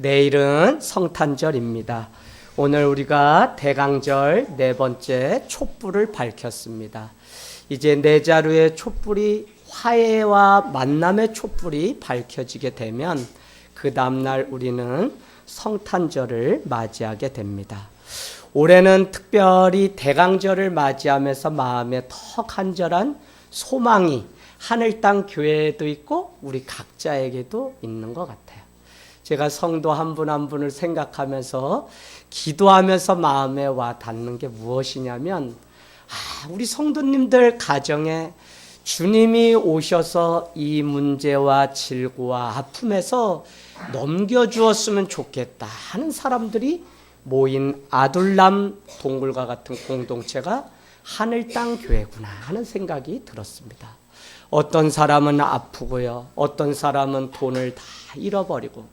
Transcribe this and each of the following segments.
내일은 성탄절입니다. 오늘 우리가 대강절 네 번째 촛불을 밝혔습니다. 이제 네 자루의 촛불이 화해와 만남의 촛불이 밝혀지게 되면 그 다음날 우리는 성탄절을 맞이하게 됩니다. 올해는 특별히 대강절을 맞이하면서 마음에 더 간절한 소망이 하늘 땅 교회에도 있고 우리 각자에게도 있는 것 같아요. 제가 성도 한 분 한 분을 생각하면서 기도하면서 마음에 와 닿는 게 무엇이냐면 우리 성도님들 가정에 주님이 오셔서 이 문제와 질고와 아픔에서 넘겨주었으면 좋겠다 하는 사람들이 모인 아둘람 동굴과 같은 공동체가 하늘 땅 교회구나 하는 생각이 들었습니다. 어떤 사람은 아프고요. 어떤 사람은 돈을 다 잃어버리고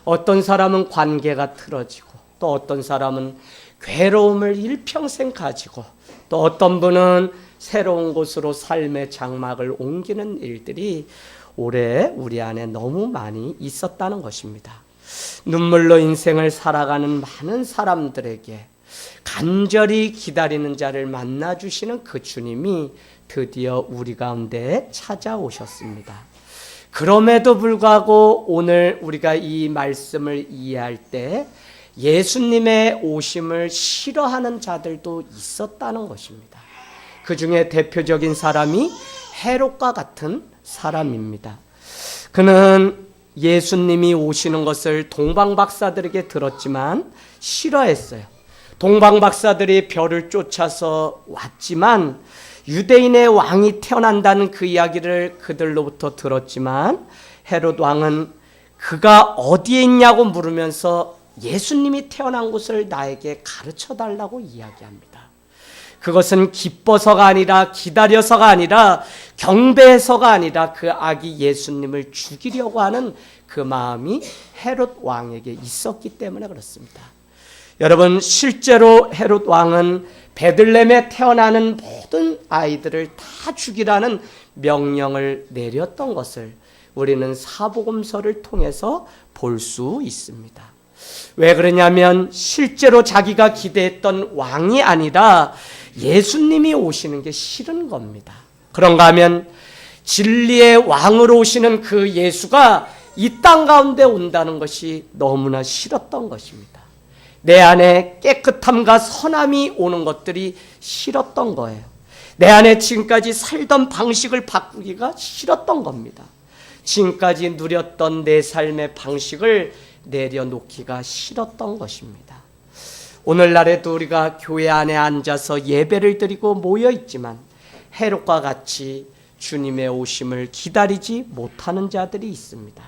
어떤 사람은 관계가 틀어지고 또 어떤 사람은 괴로움을 일평생 가지고 또 어떤 분은 새로운 곳으로 삶의 장막을 옮기는 일들이 올해 우리 안에 너무 많이 있었다는 것입니다. 눈물로 인생을 살아가는 많은 사람들에게 간절히 기다리는 자를 만나주시는 그 주님이 드디어 우리 가운데 찾아오셨습니다. 그럼에도 불구하고 오늘 우리가 이 말씀을 이해할 때 예수님의 오심을 싫어하는 자들도 있었다는 것입니다. 그 중에 대표적인 사람이 헤롯과 같은 사람입니다. 그는 예수님이 오시는 것을 동방박사들에게 들었지만 싫어했어요. 동방박사들이 별을 쫓아서 왔지만 유대인의 왕이 태어난다는 그 이야기를 그들로부터 들었지만 헤롯 왕은 그가 어디에 있냐고 물으면서 예수님이 태어난 곳을 나에게 가르쳐 달라고 이야기합니다. 그것은 기뻐서가 아니라 기다려서가 아니라 경배해서가 아니라 그 아기 예수님을 죽이려고 하는 그 마음이 헤롯 왕에게 있었기 때문에 그렇습니다. 여러분, 실제로 헤롯 왕은 베들레헴에 태어나는 모든 아이들을 다 죽이라는 명령을 내렸던 것을 우리는 사복음서를 통해서 볼 수 있습니다. 왜 그러냐면 실제로 자기가 기대했던 왕이 아니라 예수님이 오시는 게 싫은 겁니다. 그런가 하면 진리의 왕으로 오시는 그 예수가 이 땅 가운데 온다는 것이 너무나 싫었던 것입니다. 내 안에 깨끗함과 선함이 오는 것들이 싫었던 거예요. 내 안에 지금까지 살던 방식을 바꾸기가 싫었던 겁니다. 지금까지 누렸던 내 삶의 방식을 내려놓기가 싫었던 것입니다. 오늘날에도 우리가 교회 안에 앉아서 예배를 드리고 모여있지만 헤롯과 같이 주님의 오심을 기다리지 못하는 자들이 있습니다.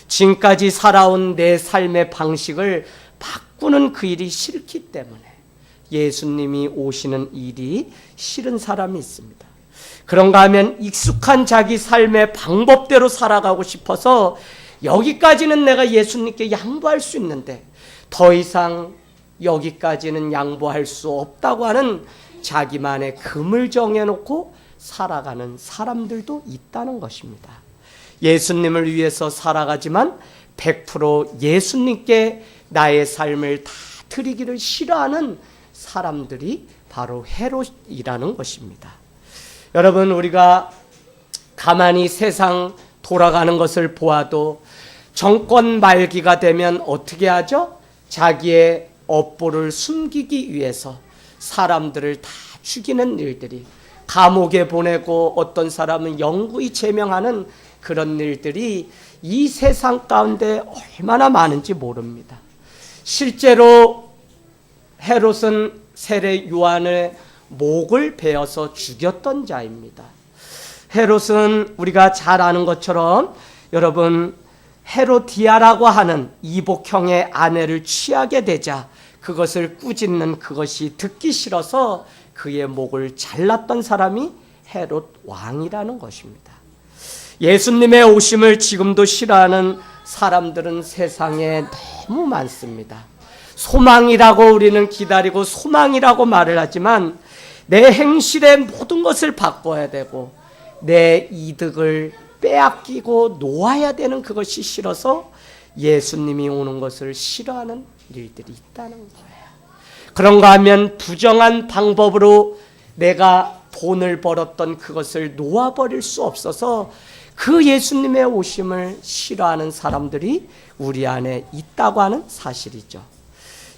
지금까지 살아온 내 삶의 방식을 바꾸는 그 일이 싫기 때문에 예수님이 오시는 일이 싫은 사람이 있습니다. 그런가 하면 익숙한 자기 삶의 방법대로 살아가고 싶어서 여기까지는 내가 예수님께 양보할 수 있는데 더 이상 여기까지는 양보할 수 없다고 하는 자기만의 금을 정해놓고 살아가는 사람들도 있다는 것입니다. 예수님을 위해서 살아가지만 100% 예수님께 나의 삶을 다 드리기를 싫어하는 사람들이 바로 헤롯이라는 것입니다. 여러분, 우리가 가만히 세상 돌아가는 것을 보아도 정권 말기가 되면 어떻게 하죠? 자기의 업보를 숨기기 위해서 사람들을 다 죽이는 일들이, 감옥에 보내고 어떤 사람은 영구히 제명하는 그런 일들이 이 세상 가운데 얼마나 많은지 모릅니다. 실제로 헤롯은 세례 요한의 목을 베어서 죽였던 자입니다. 헤롯은 우리가 잘 아는 것처럼 여러분 헤로디아라고 하는 이복형의 아내를 취하게 되자 그것을 꾸짖는 그것이 듣기 싫어서 그의 목을 잘랐던 사람이 헤롯 왕이라는 것입니다. 예수님의 오심을 지금도 싫어하는 사람들은 세상에 너무 많습니다. 소망이라고 우리는 기다리고 소망이라고 말을 하지만 내 행실의 모든 것을 바꿔야 되고 내 이득을 빼앗기고 놓아야 되는 그것이 싫어서 예수님이 오는 것을 싫어하는 일들이 있다는 거예요. 그런가 하면 부정한 방법으로 내가 돈을 벌었던 그것을 놓아버릴 수 없어서 그 예수님의 오심을 싫어하는 사람들이 우리 안에 있다고 하는 사실이죠.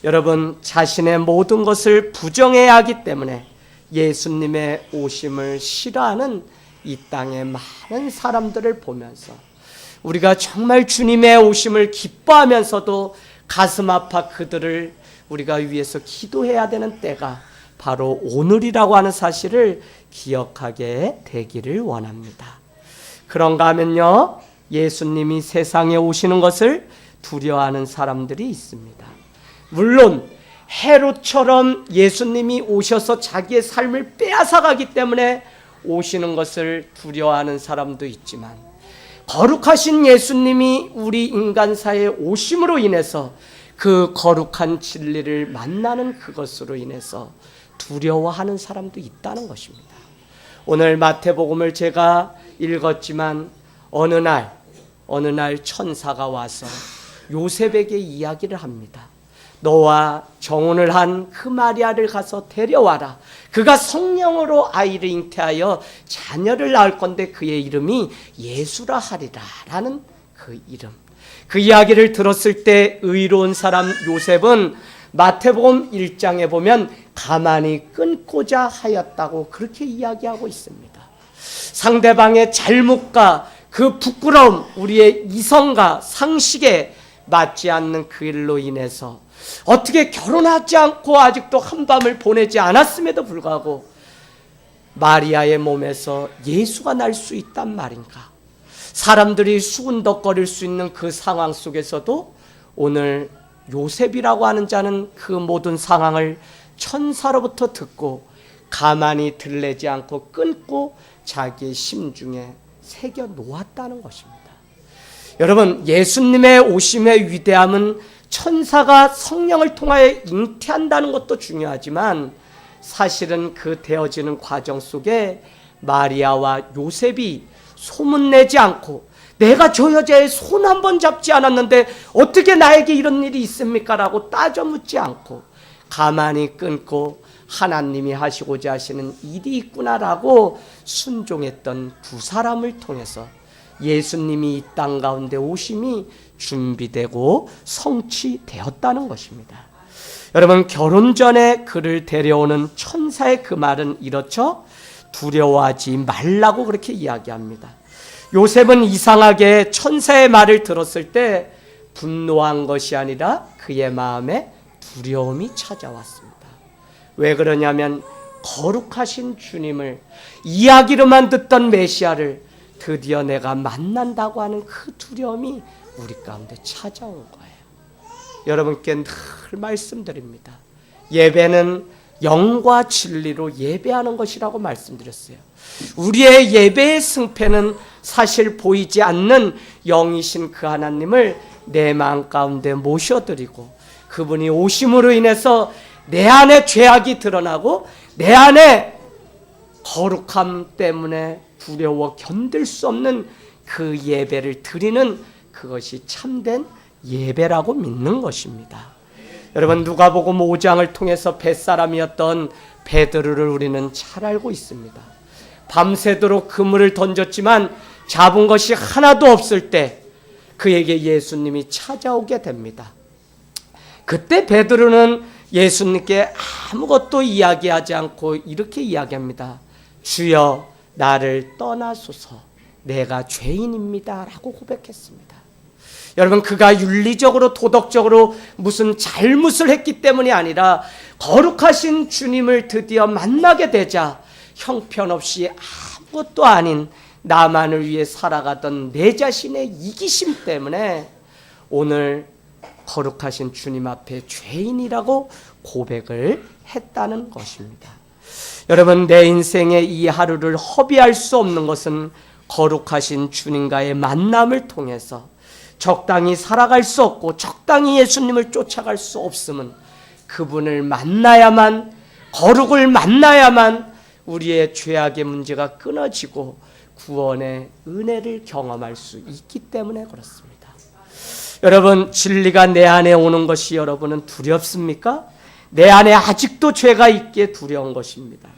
여러분, 자신의 모든 것을 부정해야 하기 때문에 예수님의 오심을 싫어하는 이 땅의 많은 사람들을 보면서 우리가 정말 주님의 오심을 기뻐하면서도 가슴 아파 그들을 우리가 위해서 기도해야 되는 때가 바로 오늘이라고 하는 사실을 기억하게 되기를 원합니다. 그런가 하면요, 예수님이 세상에 오시는 것을 두려워하는 사람들이 있습니다. 물론 헤롯처럼 예수님이 오셔서 자기의 삶을 빼앗아가기 때문에 오시는 것을 두려워하는 사람도 있지만, 거룩하신 예수님이 우리 인간사에 오심으로 인해서 그 거룩한 진리를 만나는 그것으로 인해서 두려워하는 사람도 있다는 것입니다. 오늘 마태복음을 제가 읽었지만 어느 날 천사가 와서 요셉에게 이야기를 합니다. 너와 정혼을 한 그 마리아를 가서 데려와라. 그가 성령으로 아이를 잉태하여 자녀를 낳을 건데 그의 이름이 예수라 하리라 라는 그 이름. 그 이야기를 들었을 때 의로운 사람 요셉은 마태복음 1장에 보면 가만히 끊고자 하였다고 그렇게 이야기하고 있습니다. 상대방의 잘못과 그 부끄러움, 우리의 이성과 상식에 맞지 않는 그 일로 인해서 어떻게 결혼하지 않고 아직도 한밤을 보내지 않았음에도 불구하고 마리아의 몸에서 예수가 날 수 있단 말인가? 사람들이 수군덕거릴 수 있는 그 상황 속에서도 오늘 요셉이라고 하는 자는 그 모든 상황을 천사로부터 듣고 가만히 들레지 않고 끊고 자기의 심중에 새겨 놓았다는 것입니다. 여러분, 예수님의 오심의 위대함은 천사가 성령을 통하여 잉태한다는 것도 중요하지만 사실은 그 되어지는 과정 속에 마리아와 요셉이 소문내지 않고 내가 저 여자의 손 한 번 잡지 않았는데 어떻게 나에게 이런 일이 있습니까? 라고 따져 묻지 않고 가만히 끊고 하나님이 하시고자 하시는 일이 있구나라고 순종했던 두 사람을 통해서 예수님이 이 땅 가운데 오심이 준비되고 성취되었다는 것입니다. 여러분, 결혼 전에 그를 데려오는 천사의 그 말은 이렇죠? 두려워하지 말라고 그렇게 이야기합니다. 요셉은 이상하게 천사의 말을 들었을 때 분노한 것이 아니라 그의 마음에 두려움이 찾아왔습니다. 왜 그러냐면 거룩하신 주님을 이야기로만 듣던 메시아를 드디어 내가 만난다고 하는 그 두려움이 우리 가운데 찾아온 거예요. 여러분께 늘 말씀드립니다. 예배는 영과 진리로 예배하는 것이라고 말씀드렸어요. 우리의 예배의 승패는 사실 보이지 않는 영이신 그 하나님을 내 마음 가운데 모셔드리고 그분이 오심으로 인해서 내 안에 죄악이 드러나고 내 안에 거룩함 때문에 두려워 견딜 수 없는 그 예배를 드리는 그것이 참된 예배라고 믿는 것입니다. 여러분, 누가복음 5장을 통해서 뱃사람이었던 베드로를 우리는 잘 알고 있습니다. 밤새도록 그물을 던졌지만 잡은 것이 하나도 없을 때 그에게 예수님이 찾아오게 됩니다. 그때 베드로는 예수님께 아무것도 이야기하지 않고 이렇게 이야기합니다. 주여, 나를 떠나소서, 내가 죄인입니다 라고 고백했습니다. 여러분, 그가 윤리적으로 도덕적으로 무슨 잘못을 했기 때문이 아니라 거룩하신 주님을 드디어 만나게 되자 형편없이 아무것도 아닌 나만을 위해 살아가던 내 자신의 이기심 때문에 오늘 거룩하신 주님 앞에 죄인이라고 고백을 했다는 것입니다. 여러분, 내 인생의 이 하루를 허비할 수 없는 것은 거룩하신 주님과의 만남을 통해서 적당히 살아갈 수 없고 적당히 예수님을 쫓아갈 수 없음은 그분을 만나야만, 거룩을 만나야만 우리의 죄악의 문제가 끊어지고 구원의 은혜를 경험할 수 있기 때문에 그렇습니다. 여러분, 진리가 내 안에 오는 것이 여러분은 두렵습니까? 내 안에 아직도 죄가 있기에 두려운 것입니다.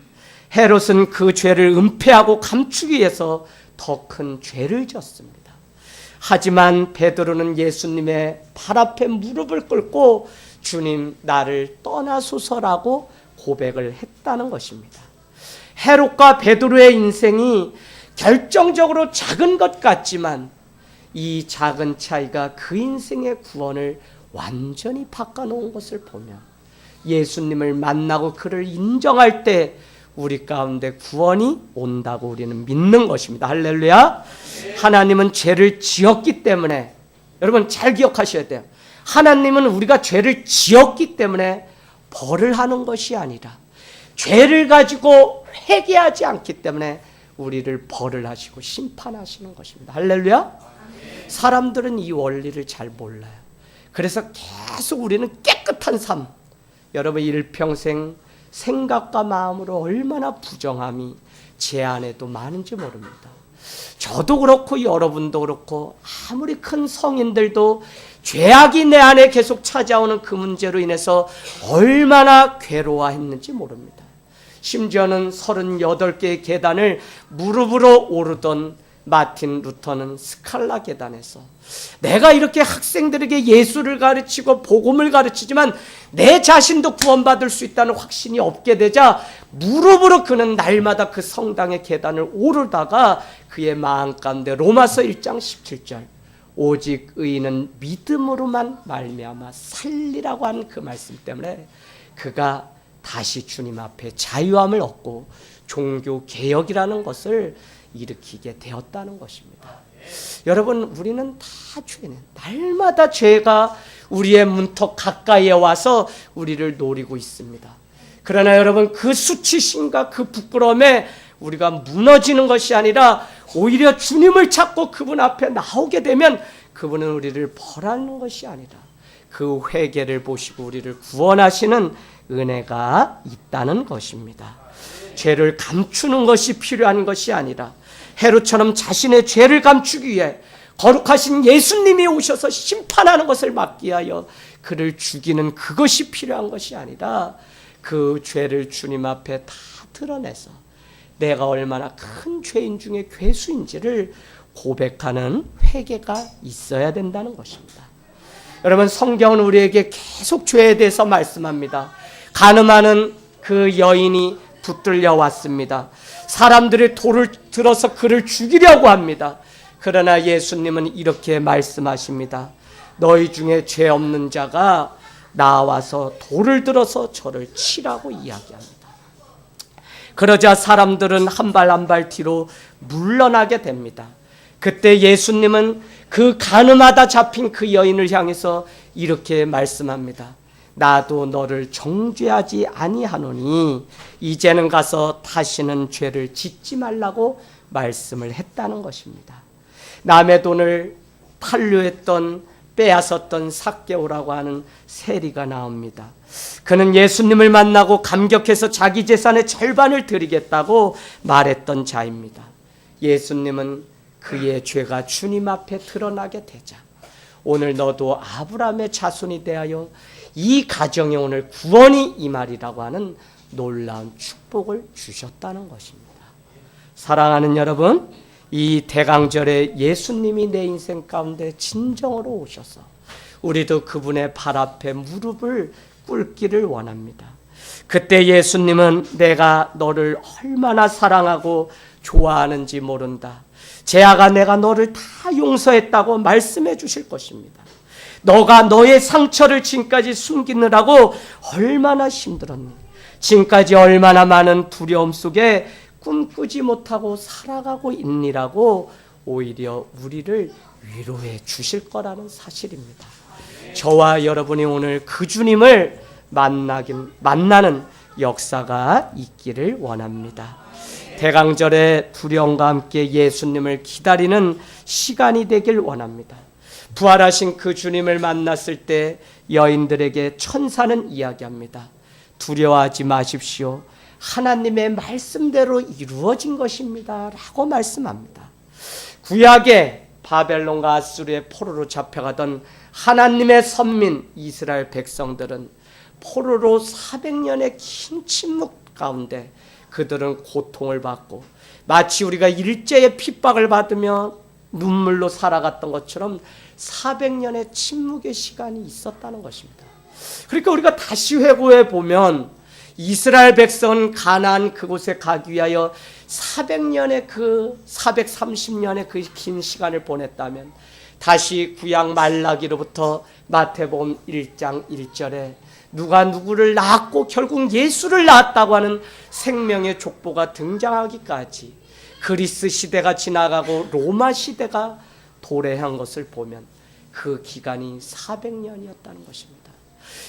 헤롯은 그 죄를 은폐하고 감추기 위해서 더 큰 죄를 졌습니다. 하지만 베드로는 예수님의 발 앞에 무릎을 꿇고 주님, 나를 떠나소서라고 고백을 했다는 것입니다. 헤롯과 베드로의 인생이 결정적으로 작은 것 같지만 이 작은 차이가 그 인생의 구원을 완전히 바꿔놓은 것을 보며 예수님을 만나고 그를 인정할 때 우리 가운데 구원이 온다고 우리는 믿는 것입니다. 할렐루야. 하나님은 죄를 지었기 때문에, 여러분 잘 기억하셔야 돼요. 하나님은 우리가 죄를 지었기 때문에 벌을 하는 것이 아니라 죄를 가지고 회개하지 않기 때문에 우리를 벌을 하시고 심판하시는 것입니다. 할렐루야. 사람들은 이 원리를 잘 몰라요. 그래서 계속 우리는 깨끗한 삶, 여러분 일평생 생각과 마음으로 얼마나 부정함이 제 안에도 많은지 모릅니다. 저도 그렇고 여러분도 그렇고 아무리 큰 성인들도 죄악이 내 안에 계속 찾아오는 그 문제로 인해서 얼마나 괴로워했는지 모릅니다. 심지어는 38개의 계단을 무릎으로 오르던 마틴 루터는 스칼라 계단에서 내가 이렇게 학생들에게 예수를 가르치고 복음을 가르치지만 내 자신도 구원받을 수 있다는 확신이 없게 되자 무릎으로 그는 날마다 그 성당의 계단을 오르다가 그의 마음 가운데 로마서 1장 17절 오직 의인은 믿음으로만 말미암아 살리라고 하는 그 말씀 때문에 그가 다시 주님 앞에 자유함을 얻고 종교개혁이라는 것을 일으키게 되었다는 것입니다. 여러분, 우리는 다 죄는 날마다 죄가 우리의 문턱 가까이에 와서 우리를 노리고 있습니다. 그러나 여러분, 그 수치심과 그 부끄러움에 우리가 무너지는 것이 아니라 오히려 주님을 찾고 그분 앞에 나오게 되면 그분은 우리를 벌하는 것이 아니라 그 회개를 보시고 우리를 구원하시는 은혜가 있다는 것입니다. 죄를 감추는 것이 필요한 것이 아니라 헤롯처럼 자신의 죄를 감추기 위해 거룩하신 예수님이 오셔서 심판하는 것을 막기 위하여 그를 죽이는 그것이 필요한 것이 아니라 그 죄를 주님 앞에 다 드러내서 내가 얼마나 큰 죄인 중에 괴수인지를 고백하는 회개가 있어야 된다는 것입니다. 여러분, 성경은 우리에게 계속 죄에 대해서 말씀합니다. 간음하는 그 여인이 붙들려 왔습니다. 사람들이 돌을 들어서 그를 죽이려고 합니다. 그러나 예수님은 이렇게 말씀하십니다. 너희 중에 죄 없는 자가 나와서 돌을 들어서 저를 치라고 이야기합니다. 그러자 사람들은 한 발 한 발 뒤로 물러나게 됩니다. 그때 예수님은 그 간음하다 잡힌 그 여인을 향해서 이렇게 말씀합니다. 나도 너를 정죄하지 아니하노니 이제는 가서 다시는 죄를 짓지 말라고 말씀을 했다는 것입니다. 남의 돈을 탈루했던 빼앗았던 삭개오라고 하는 세리가 나옵니다. 그는 예수님을 만나고 감격해서 자기 재산의 절반을 드리겠다고 말했던 자입니다. 예수님은 그의 죄가 주님 앞에 드러나게 되자 오늘 너도 아브라함의 자손이 되하여 이 가정에 오늘 구원이 임하리라고 하는 놀라운 축복을 주셨다는 것입니다. 사랑하는 여러분, 이 대강절에 예수님이 내 인생 가운데 진정으로 오셔서 우리도 그분의 발 앞에 무릎을 꿇기를 원합니다. 그때 예수님은 내가 너를 얼마나 사랑하고 좋아하는지 모른다. 제아가 내가 너를 다 용서했다고 말씀해 주실 것입니다. 너가 너의 상처를 지금까지 숨기느라고 얼마나 힘들었니? 지금까지 얼마나 많은 두려움 속에 꿈꾸지 못하고 살아가고 있니라고 오히려 우리를 위로해 주실 거라는 사실입니다. 저와 여러분이 오늘 그 주님을 만나는 역사가 있기를 원합니다. 대강절의 두려움과 함께 예수님을 기다리는 시간이 되길 원합니다. 부활하신 그 주님을 만났을 때 여인들에게 천사는 이야기합니다. 두려워하지 마십시오. 하나님의 말씀대로 이루어진 것입니다. 라고 말씀합니다. 구약에 바벨론과 아수르의 포로로 잡혀가던 하나님의 선민 이스라엘 백성들은 포로로 400년의 긴 침묵 가운데 그들은 고통을 받고 마치 우리가 일제의 핍박을 받으며 눈물로 살아갔던 것처럼 400년의 침묵의 시간이 있었다는 것입니다. 그러니까 우리가 다시 회고해 보면 이스라엘 백성은 가나안 그곳에 가기 위하여 400년의 430년의 그 긴 시간을 보냈다면 다시 구약 말라기로부터 마태복음 1장 1절에 누가 누구를 낳았고 결국 예수를 낳았다고 하는 생명의 족보가 등장하기까지 그리스 시대가 지나가고 로마 시대가 도래한 것을 보면 그 기간이 400년이었다는 것입니다.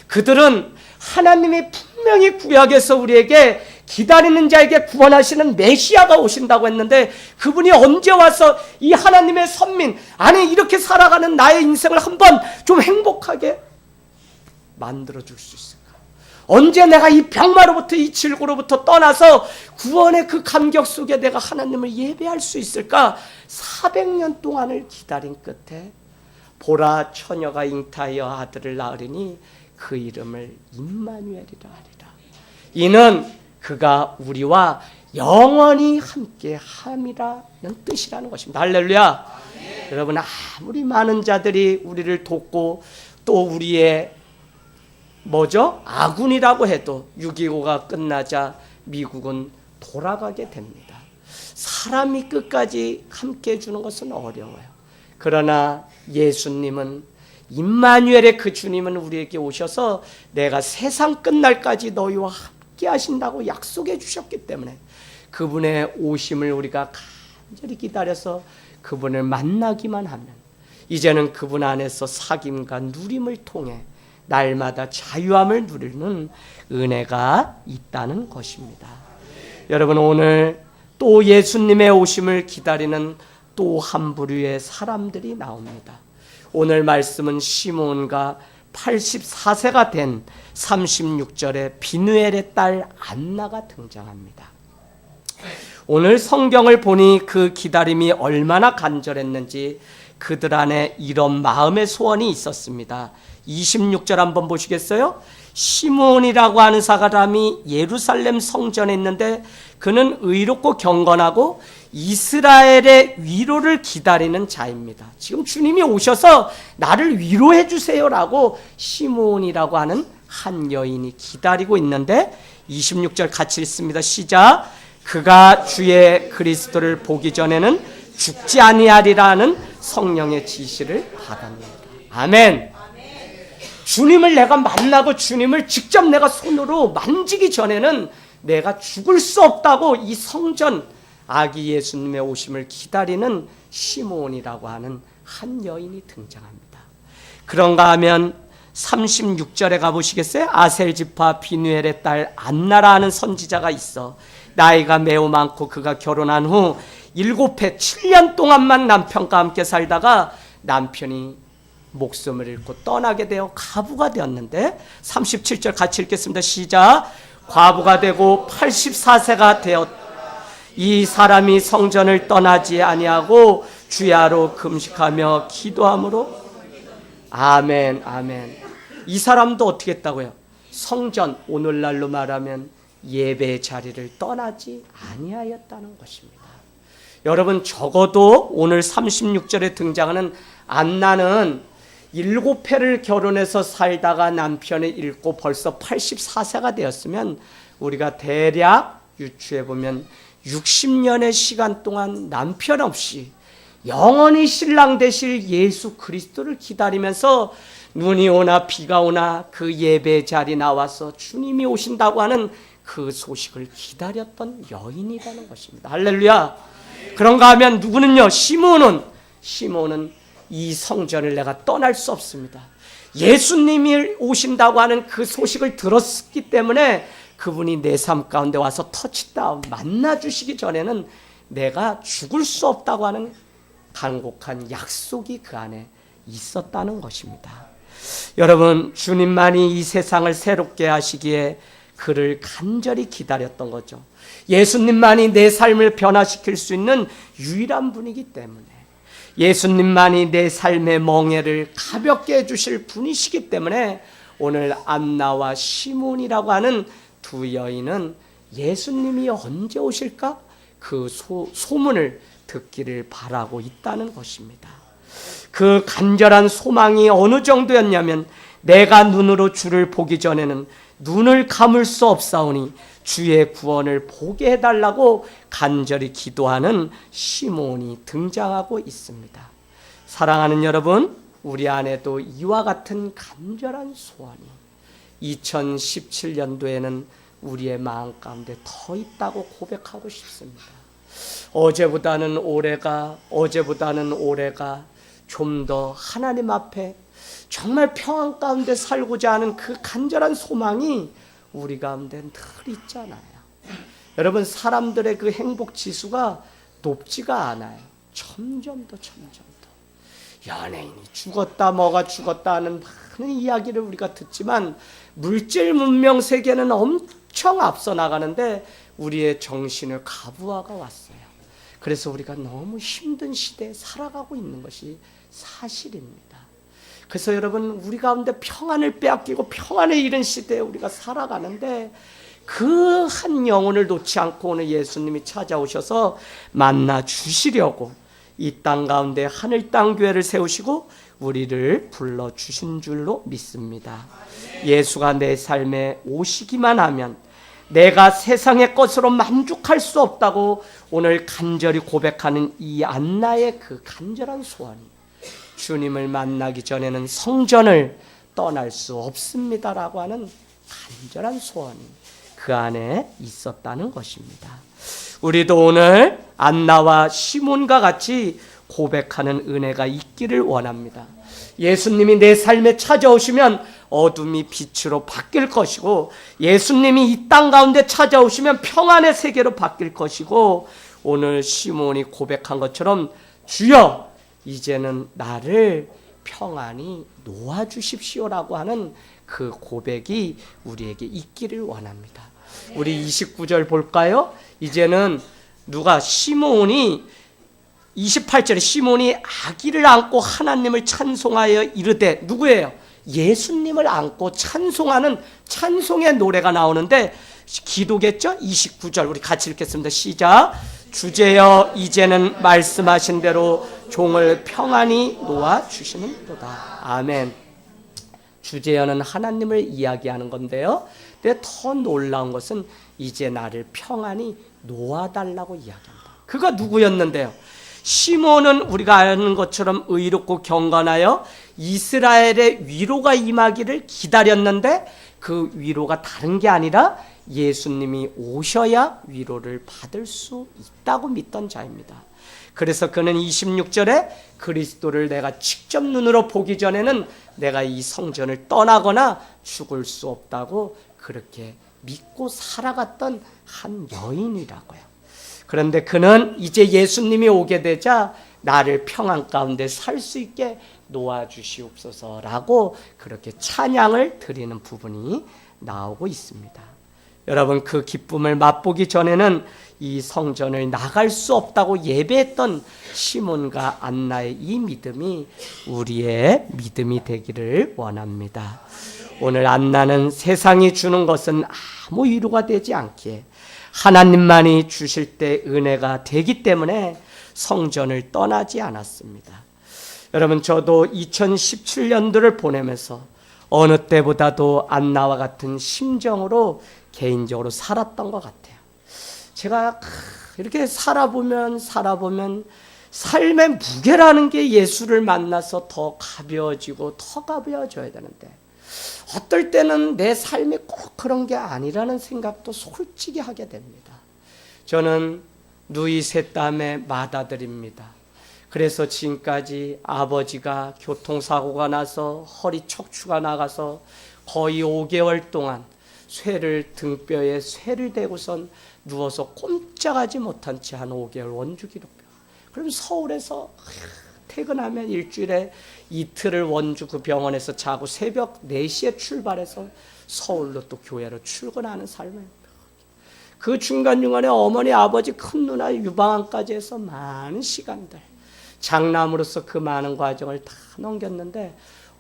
그들은 하나님이 분명히 구약에서 우리에게 기다리는 자에게 구원하시는 메시아가 오신다고 했는데 그분이 언제 와서 이 하나님의 선민, 아니 이렇게 살아가는 나의 인생을 한번 좀 행복하게 만들어줄 수 있을까? 언제 내가 이 병마로부터 이 질고로부터 떠나서 구원의 그 감격 속에 내가 하나님을 예배할 수 있을까? 400년 동안을 기다린 끝에 보라 처녀가 잉타하여 아들을 낳으리니 그 이름을 임마누엘이라 하리라. 이는 그가 우리와 영원히 함께 함이라는 뜻이라는 것입니다. 할렐루야. 여러분, 아무리 많은 자들이 우리를 돕고 또 우리의 아군이라고 해도 6.25가 끝나자 미국은 돌아가게 됩니다. 사람이 끝까지 함께 해주는 것은 어려워요. 그러나 예수님은 임마누엘의 그 주님은 우리에게 오셔서 내가 세상 끝날까지 너희와 함께 하신다고 약속해 주셨기 때문에 그분의 오심을 우리가 간절히 기다려서 그분을 만나기만 하면 이제는 그분 안에서 사귐과 누림을 통해 날마다 자유함을 누리는 은혜가 있다는 것입니다. 여러분, 오늘 또 예수님의 오심을 기다리는 또 한 부류의 사람들이 나옵니다. 오늘 말씀은 시몬과 84세가 된 36절에 비누엘의 딸 안나가 등장합니다. 오늘 성경을 보니 그 기다림이 얼마나 간절했는지 그들 안에 이런 마음의 소원이 있었습니다. 26절 한번 보시겠어요? 시몬이라고 하는 사람이 예루살렘 성전에 있는데 그는 의롭고 경건하고 이스라엘의 위로를 기다리는 자입니다. 지금 주님이 오셔서 나를 위로해 주세요라고 시몬이라고 하는 한 여인이 기다리고 있는데 26절 같이 읽습니다. 시작. 그가 주의 그리스도를 보기 전에는 죽지 아니하리라는 성령의 지시를 받았습니다. 아멘. 주님을 내가 만나고 주님을 직접 내가 손으로 만지기 전에는 내가 죽을 수 없다고 이 성전 아기 예수님의 오심을 기다리는 시몬이라고 하는 한 여인이 등장합니다. 그런가 하면 36절에 가보시겠어요? 아셀지파 비누엘의 딸 안나라 하는 선지자가 있어 나이가 매우 많고 그가 결혼한 후 7해 7년 동안만 남편과 함께 살다가 남편이 목숨을 잃고 떠나게 되어 과부가 되었는데 37절 같이 읽겠습니다. 시작. 과부가 되고 84세가 되었 이 사람이 성전을 떠나지 아니하고 주야로 금식하며 기도함으로 아멘 아멘. 이 사람도 어떻게 했다고요? 성전, 오늘날로 말하면 예배의 자리를 떠나지 아니하였다는 것입니다. 여러분, 적어도 오늘 36절에 등장하는 안나는 7회를 결혼해서 살다가 남편을 잃고 벌써 84세가 되었으면 우리가 대략 유추해보면 60년의 시간 동안 남편 없이 영원히 신랑 되실 예수 그리스도를 기다리면서 눈이 오나 비가 오나 그 예배 자리 나와서 주님이 오신다고 하는 그 소식을 기다렸던 여인이라는 것입니다. 할렐루야. 그런가 하면 누구는요? 시몬은 이 성전을 내가 떠날 수 없습니다. 예수님이 오신다고 하는 그 소식을 들었기 때문에 그분이 내 삶 가운데 와서 터치다운 만나주시기 전에는 내가 죽을 수 없다고 하는 간곡한 약속이 그 안에 있었다는 것입니다. 여러분, 주님만이 이 세상을 새롭게 하시기에 그를 간절히 기다렸던 거죠. 예수님만이 내 삶을 변화시킬 수 있는 유일한 분이기 때문에 예수님만이 내 삶의 멍에를 가볍게 해주실 분이시기 때문에 오늘 안나와 시몬이라고 하는 두 여인은 예수님이 언제 오실까? 그 소문을 듣기를 바라고 있다는 것입니다. 그 간절한 소망이 어느 정도였냐면 내가 눈으로 주를 보기 전에는 눈을 감을 수 없사오니 주의 구원을 보게 해달라고 간절히 기도하는 시몬이 등장하고 있습니다. 사랑하는 여러분, 우리 안에도 이와 같은 간절한 소원이 2017년도에는 우리의 마음 가운데 더 있다고 고백하고 싶습니다. 어제보다는 올해가 좀 더 하나님 앞에 정말 평안 가운데 살고자 하는 그 간절한 소망이 우리 가운데 늘 있잖아요. 여러분, 사람들의 그 행복 지수가 높지가 않아요. 점점 더 연예인이 죽었다 뭐가 죽었다 하는 많은 이야기를 우리가 듣지만 물질 문명 세계는 엄청 앞서 나가는데 우리의 정신을 가부화가 왔어요. 그래서 우리가 너무 힘든 시대에 살아가고 있는 것이 사실입니다. 그래서 여러분, 우리 가운데 평안을 빼앗기고 평안을 잃은 시대에 우리가 살아가는데 그 한 영혼을 놓지 않고 오늘 예수님이 찾아오셔서 만나 주시려고 이 땅 가운데 하늘 땅 교회를 세우시고 우리를 불러주신 줄로 믿습니다. 예수가 내 삶에 오시기만 하면 내가 세상의 것으로 만족할 수 없다고 오늘 간절히 고백하는 이 안나의 그 간절한 소원이 주님을 만나기 전에는 성전을 떠날 수 없습니다라고 하는 간절한 소원이 그 안에 있었다는 것입니다. 우리도 오늘 안나와 시몬과 같이 고백하는 은혜가 있기를 원합니다. 예수님이 내 삶에 찾아오시면 어둠이 빛으로 바뀔 것이고 예수님이 이 땅 가운데 찾아오시면 평안의 세계로 바뀔 것이고 오늘 시몬이 고백한 것처럼 주여 이제는 나를 평안히 놓아주십시오라고 하는 그 고백이 우리에게 있기를 원합니다. 우리 29절 볼까요? 이제는 시몬이 28절에 시몬이 아기를 안고 하나님을 찬송하여 이르되 누구예요? 예수님을 안고 찬송하는 찬송의 노래가 나오는데 기도겠죠? 29절 우리 같이 읽겠습니다. 시작. 주제여 이제는 말씀하신 대로 종을 평안히 놓아주시는도다. 아멘. 주제여는 하나님을 이야기하는 건데요. 근데 더 놀라운 것은 이제 나를 평안히 놓아달라고 이야기합니다. 그가 누구였는데요? 시몬은 우리가 아는 것처럼 의롭고 경건하여 이스라엘의 위로가 임하기를 기다렸는데 그 위로가 다른 게 아니라 예수님이 오셔야 위로를 받을 수 있다고 믿던 자입니다. 그래서 그는 26절에 그리스도를 내가 직접 눈으로 보기 전에는 내가 이 성전을 떠나거나 죽을 수 없다고 그렇게 믿고 살아갔던 한 여인이라고요. 그런데 그는 이제 예수님이 오게 되자 나를 평안 가운데 살 수 있게 놓아주시옵소서라고 그렇게 찬양을 드리는 부분이 나오고 있습니다. 여러분, 그 기쁨을 맛보기 전에는 이 성전을 나갈 수 없다고 예배했던 시몬과 안나의 이 믿음이 우리의 믿음이 되기를 원합니다. 오늘 안나는 세상이 주는 것은 아무 위로가 되지 않기에 하나님만이 주실 때 은혜가 되기 때문에 성전을 떠나지 않았습니다. 여러분, 저도 2017년도를 보내면서 어느 때보다도 안나와 같은 심정으로 개인적으로 살았던 것 같아요. 제가 이렇게 살아보면 삶의 무게라는 게 예수를 만나서 더 가벼워지고 더 가벼워져야 되는데 어떨 때는 내 삶이 꼭 그런 게 아니라는 생각도 솔직히 하게 됩니다. 저는 누이 셋남의 맏아들입니다. 그래서 지금까지 아버지가 교통사고가 나서 허리 척추가 나가서 거의 5개월 동안 등뼈에 쇠를 대고선 누워서 꼼짝하지 못한 채 한 5개월 원주기록병. 그럼 서울에서 퇴근하면 일주일에 이틀을 원주 그 병원에서 자고 새벽 4시에 출발해서 서울로 또 교회로 출근하는 삶을, 그 중간중간에 어머니 아버지 큰 누나 유방암까지 해서 많은 시간들 장남으로서 그 많은 과정을 다 넘겼는데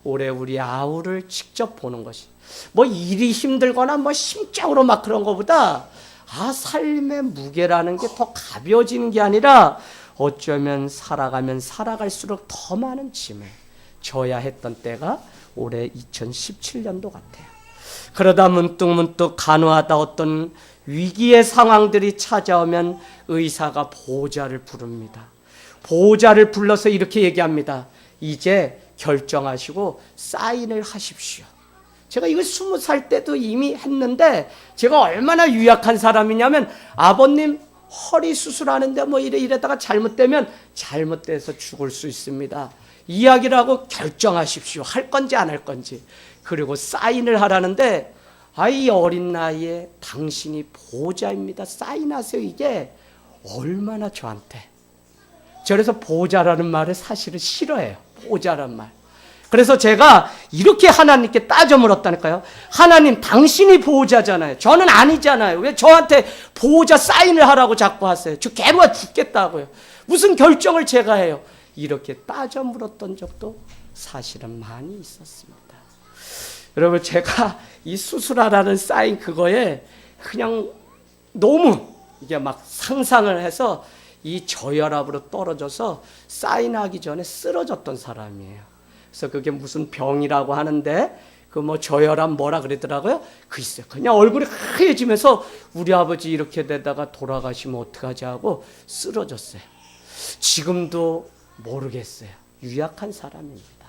올해 우리 아우를 직접 보는 것이 뭐 일이 힘들거나 뭐 심적으로 막 그런 것보다 삶의 무게라는 게 더 가벼워지는 게 아니라 어쩌면 살아가면 살아갈수록 더 많은 짐을 져야 했던 때가 올해 2017년도 같아요. 그러다 문득 간호하다 어떤 위기의 상황들이 찾아오면 의사가 보호자를 부릅니다. 보호자를 불러서 이렇게 얘기합니다. 이제 결정하시고 사인을 하십시오. 제가 이거 20살 때도 이미 했는데 제가 얼마나 유약한 사람이냐면 아버님 허리 수술하는데 뭐 이래다가 잘못돼서 죽을 수 있습니다. 이야기를 하고 결정하십시오. 할 건지 안 할 건지. 그리고 사인을 하라는데 이 어린 나이에 당신이 보호자입니다. 사인하세요. 이게 얼마나 저한테. 그래서 보호자라는 말을 사실은 싫어해요. 보호자란 말. 그래서 제가 이렇게 하나님께 따져 물었다니까요. 하나님, 당신이 보호자잖아요. 저는 아니잖아요. 왜 저한테 보호자 사인을 하라고 자꾸 하세요? 저 괴로워 죽겠다고요. 무슨 결정을 제가 해요? 이렇게 따져 물었던 적도 사실은 많이 있었습니다. 여러분, 제가 이 수술하라는 사인 그거에 그냥 너무 이게 막 상상을 해서 이 저혈압으로 떨어져서 사인하기 전에 쓰러졌던 사람이에요. 그래서 그게 무슨 병이라고 하는데 그 뭐 저혈압 뭐라 그러더라고요. 그 있어요. 그냥 얼굴이 하얘지면서 우리 아버지 이렇게 되다가 돌아가시면 어떡하지 하고 쓰러졌어요. 지금도 모르겠어요. 유약한 사람입니다.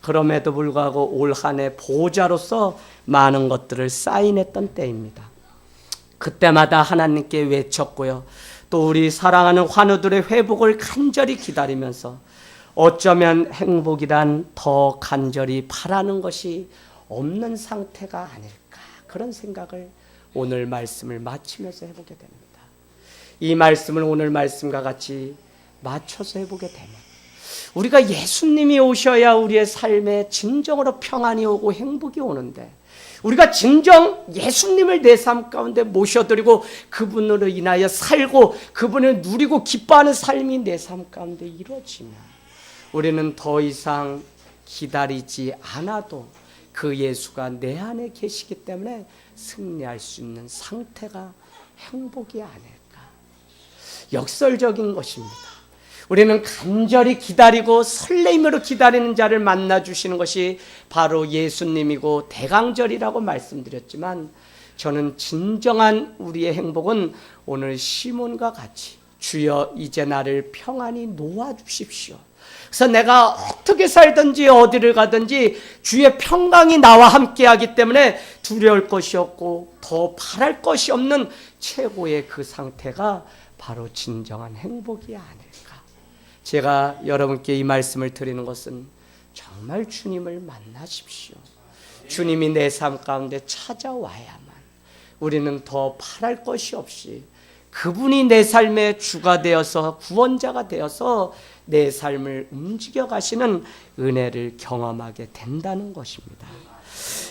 그럼에도 불구하고 올 한 해 보호자로서 많은 것들을 사인했던 때입니다. 그때마다 하나님께 외쳤고요. 또 우리 사랑하는 환우들의 회복을 간절히 기다리면서 어쩌면 행복이란 더 간절히 바라는 것이 없는 상태가 아닐까, 그런 생각을 오늘 말씀을 마치면서 해보게 됩니다. 이 말씀을 오늘 말씀과 같이 맞춰서 해보게 되면 우리가 예수님이 오셔야 우리의 삶에 진정으로 평안이 오고 행복이 오는데, 우리가 진정 예수님을 내 삶 가운데 모셔드리고 그분으로 인하여 살고 그분을 누리고 기뻐하는 삶이 내 삶 가운데 이루어지면 우리는 더 이상 기다리지 않아도 그 예수가 내 안에 계시기 때문에 승리할 수 있는 상태가 행복이 아닐까. 역설적인 것입니다. 우리는 간절히 기다리고 설레임으로 기다리는 자를 만나주시는 것이 바로 예수님이고 대강절이라고 말씀드렸지만, 저는 진정한 우리의 행복은 오늘 시몬과 같이 주여 이제 나를 평안히 놓아주십시오. 그래서 내가 어떻게 살든지 어디를 가든지 주의 평강이 나와 함께하기 때문에 두려울 것이 없고 더 바랄 것이 없는 최고의 그 상태가 바로 진정한 행복이 아닐까. 제가 여러분께 이 말씀을 드리는 것은 정말 주님을 만나십시오. 주님이 내 삶 가운데 찾아와야만 우리는 더 바랄 것이 없이 그분이 내 삶의 주가 되어서 구원자가 되어서 내 삶을 움직여 가시는 은혜를 경험하게 된다는 것입니다.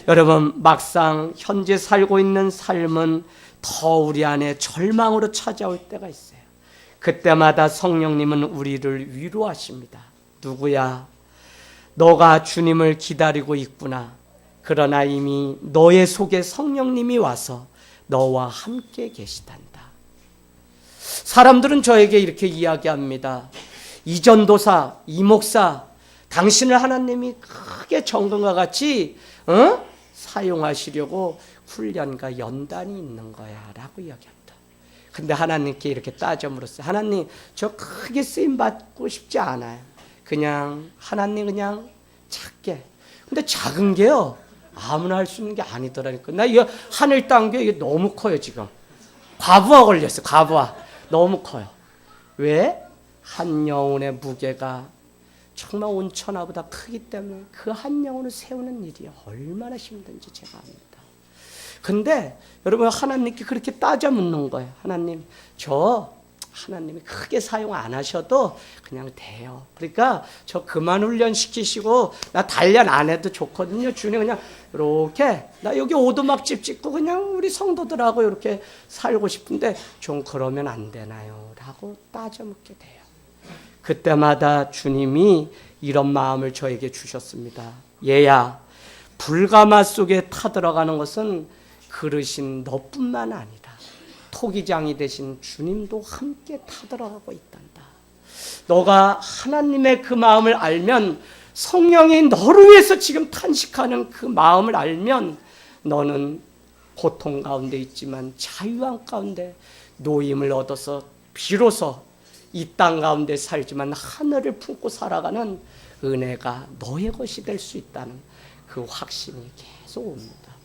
여러분, 막상 현재 살고 있는 삶은 더 우리 안에 절망으로 찾아올 때가 있어요. 그때마다 성령님은 우리를 위로하십니다. 누구야? 너가 주님을 기다리고 있구나. 그러나 이미 너의 속에 성령님이 와서 너와 함께 계시단다. 사람들은 저에게 이렇게 이야기합니다. 이 전도사, 이 목사, 당신을 하나님이 크게 정금과 같이 사용하시려고 훈련과 연단이 있는 거야 라고 이야기합니다. 근데 하나님께 이렇게 따져 물었어요. 하나님, 저 크게 쓰임 받고 싶지 않아요. 그냥 하나님 그냥 작게. 근데 작은 게요, 아무나 할 수 있는 게 아니더라니까. 나 이거 하늘 땅교 이게 너무 커요 지금. 과부하 걸렸어요. 과부하. 너무 커요. 왜? 한 영혼의 무게가 정말 온천하보다 크기 때문에 그 한 영혼을 세우는 일이 얼마나 힘든지 제가 압니다. 근데 여러분, 하나님께 그렇게 따져 묻는 거예요. 하나님, 하나님이 크게 사용 안 하셔도 그냥 돼요. 그러니까 저 그만 훈련시키시고 나 단련 안 해도 좋거든요. 주님, 그냥 이렇게 나 여기 오두막집 짓고 그냥 우리 성도들하고 이렇게 살고 싶은데 좀 그러면 안 되나요? 라고 따져 묻게 돼요. 그때마다 주님이 이런 마음을 저에게 주셨습니다. 얘야, 불가마 속에 타들어가는 것은 그르신 너뿐만 아니라 토기장이 되신 주님도 함께 타들어가고 있단다. 너가 하나님의 그 마음을 알면, 성령이 너를 위해서 지금 탄식하는 그 마음을 알면 너는 고통 가운데 있지만 자유한 가운데 노임을 얻어서 비로소 이 땅 가운데 살지만 하늘을 품고 살아가는 은혜가 너의 것이 될 수 있다는 그 확신이 계속 옵니다.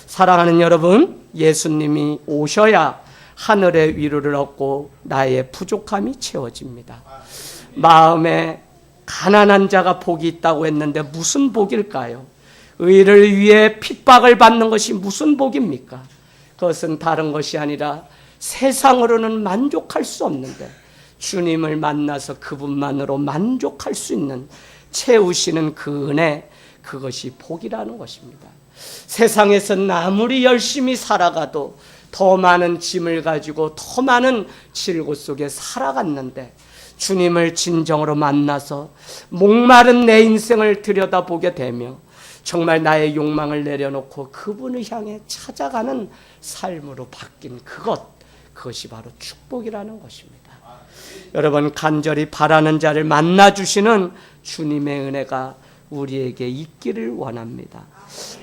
사랑하는 여러분, 예수님이 오셔야 하늘의 위로를 얻고 나의 부족함이 채워집니다. 마음에 가난한 자가 복이 있다고 했는데 무슨 복일까요? 의를 위해 핍박을 받는 것이 무슨 복입니까? 그것은 다른 것이 아니라 세상으로는 만족할 수 없는데 주님을 만나서 그분만으로 만족할 수 있는, 채우시는 그 은혜, 그것이 복이라는 것입니다. 세상에서는 아무리 열심히 살아가도 더 많은 짐을 가지고 더 많은 질고 속에 살아갔는데 주님을 진정으로 만나서 목마른 내 인생을 들여다보게 되며 정말 나의 욕망을 내려놓고 그분을 향해 찾아가는 삶으로 바뀐 그것이 바로 축복이라는 것입니다. 여러분, 간절히 바라는 자를 만나주시는 주님의 은혜가 우리에게 있기를 원합니다.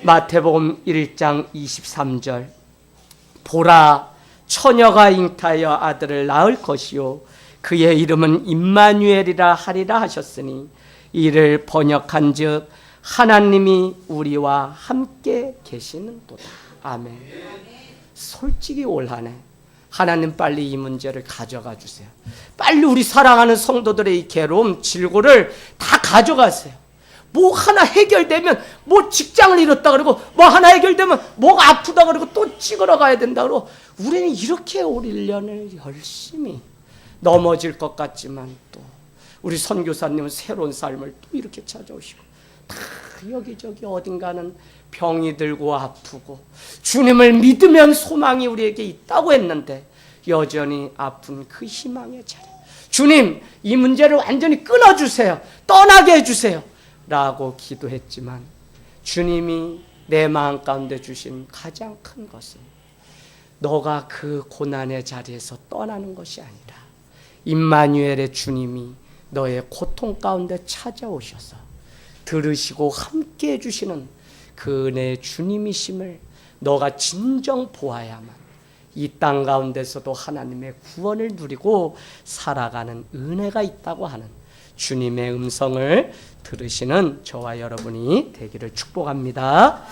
마태복음 1장 23절, 보라, 처녀가 잉타하여 아들을 낳을 것이요 그의 이름은 임마누엘이라 하리라 하셨으니 이를 번역한즉 하나님이 우리와 함께 계시는도다. 아멘. 솔직히 올 한 해 하나님 빨리 이 문제를 가져가 주세요. 빨리 우리 사랑하는 성도들의 이 괴로움, 질고를 다 가져가세요. 뭐 하나 해결되면 뭐 직장을 잃었다 그러고 뭐 하나 해결되면 뭐가 아프다 그러고 또 찍으러 가야 된다 그러고, 우리는 이렇게 올 1년을 열심히 넘어질 것 같지만 또 우리 선교사님은 새로운 삶을 또 이렇게 찾아오시고 다 여기저기 어딘가는 병이 들고 아프고 주님을 믿으면 소망이 우리에게 있다고 했는데 여전히 아픈 그 희망의 자리, 주님 이 문제를 완전히 끊어주세요, 떠나게 해주세요 라고 기도했지만 주님이 내 마음 가운데 주신 가장 큰 것은 너가 그 고난의 자리에서 떠나는 것이 아니라 임마누엘의 주님이 너의 고통 가운데 찾아오셔서 들으시고 함께 해주시는 그 은혜의 주님이심을 너가 진정 보아야만 이 땅 가운데서도 하나님의 구원을 누리고 살아가는 은혜가 있다고 하는 주님의 음성을 들으시는 저와 여러분이 되기를 축복합니다.